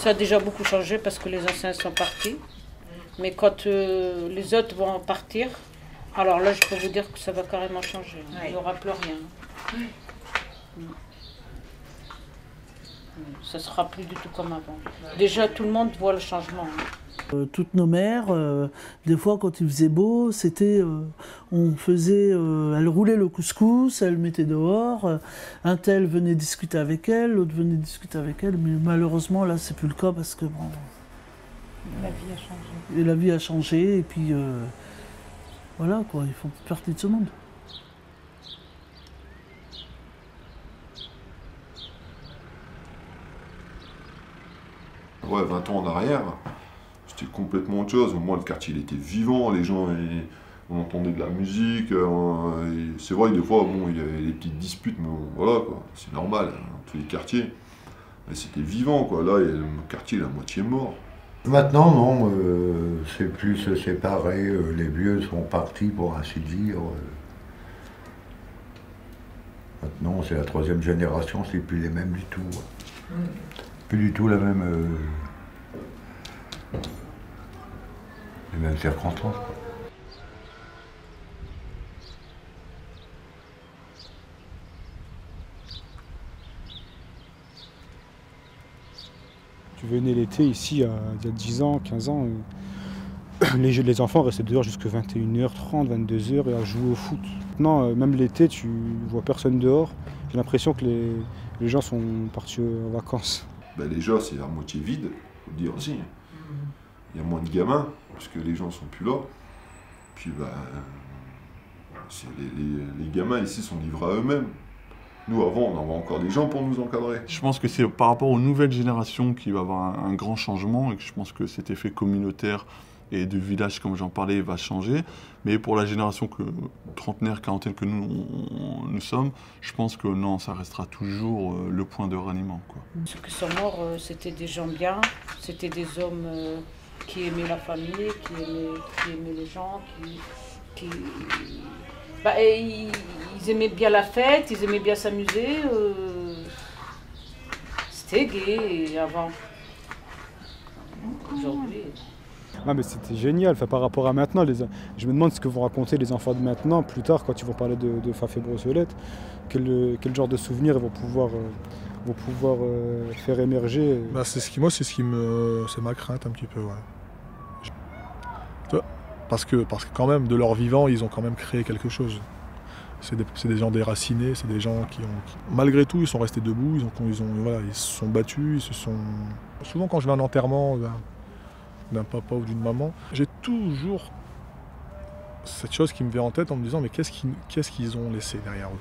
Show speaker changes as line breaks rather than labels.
Ça a déjà beaucoup changé parce que les anciens sont partis. Mais quand les autres vont partir, alors là, je peux vous dire que ça va carrément changer. Il n'y aura plus rien. Ça ne sera plus du tout comme avant. Déjà, tout le monde voit le changement.
Toutes nos mères, des fois quand il faisait beau, on faisait, elle roulait le couscous, elle le mettait dehors, un tel venait discuter avec elle, l'autre venait discuter avec elle, mais malheureusement là c'est plus le cas parce que bon,
la vie a changé.
Et la vie a changé et puis voilà quoi, ils font plus partie de ce monde.
Ouais, 20 ans en arrière, c'était complètement autre chose. Au moins, le quartier, il était vivant, les gens, on entendait de la musique. C'est vrai que des fois, bon, il y avait des petites disputes, mais bon, voilà, quoi. C'est normal, hein, dans tous les quartiers. Mais c'était vivant, quoi. Là, le quartier, il est à moitié mort.
Maintenant, non, c'est plus séparé. Les vieux sont partis, pour ainsi dire. Maintenant, c'est la troisième génération, c'est plus les mêmes du tout. Plus du tout la même... les mêmes circonstances, quoi.
Tu venais l'été ici, il y a 10 ans, 15 ans, les enfants restaient dehors jusqu'à 21h30, 22h et à jouer au foot. Maintenant, même l'été, tu vois personne dehors. J'ai l'impression que les gens sont partis en vacances.
Ben, les gens, c'est à moitié vide, faut le dire aussi. Il y a moins de gamins, parce que les gens sont plus là. Puis ben, les gamins ici sont livrés à eux-mêmes. Nous, avant, on avait encore des gens pour nous encadrer.
Je pense que c'est par rapport aux nouvelles générations qu'il va y avoir un grand changement et que je pense que cet effet communautaire et de village, comme j'en parlais, va changer. Mais pour la génération trentenaire, quarantaine que nous sommes, je pense que non, ça restera toujours le point de ralliement, quoi.
Ceux qui sont morts, c'était des gens bien, c'était des hommes qui aimaient la famille, qui aimaient les gens, ils aimaient bien la fête, ils aimaient bien s'amuser. C'était gai avant. Aujourd'hui.
Ah, mais c'était génial, enfin, par rapport à maintenant. Je me demande ce que vont raconter les enfants de maintenant, plus tard, quand ils vont parler de Faf et Brossolette. Quel genre de souvenirs ils vont pouvoir faire émerger.
Bah, c'est ma crainte un petit peu, ouais. Parce que quand même, de leur vivant, ils ont quand même créé quelque chose. C'est des gens déracinés, c'est des gens qui ont... Malgré tout, ils sont restés debout, ils se sont battus, Souvent, quand je vais à un enterrement d'un papa ou d'une maman, j'ai toujours cette chose qui me vient en tête en me disant mais qu'est-ce qu'ils ont laissé derrière eux ?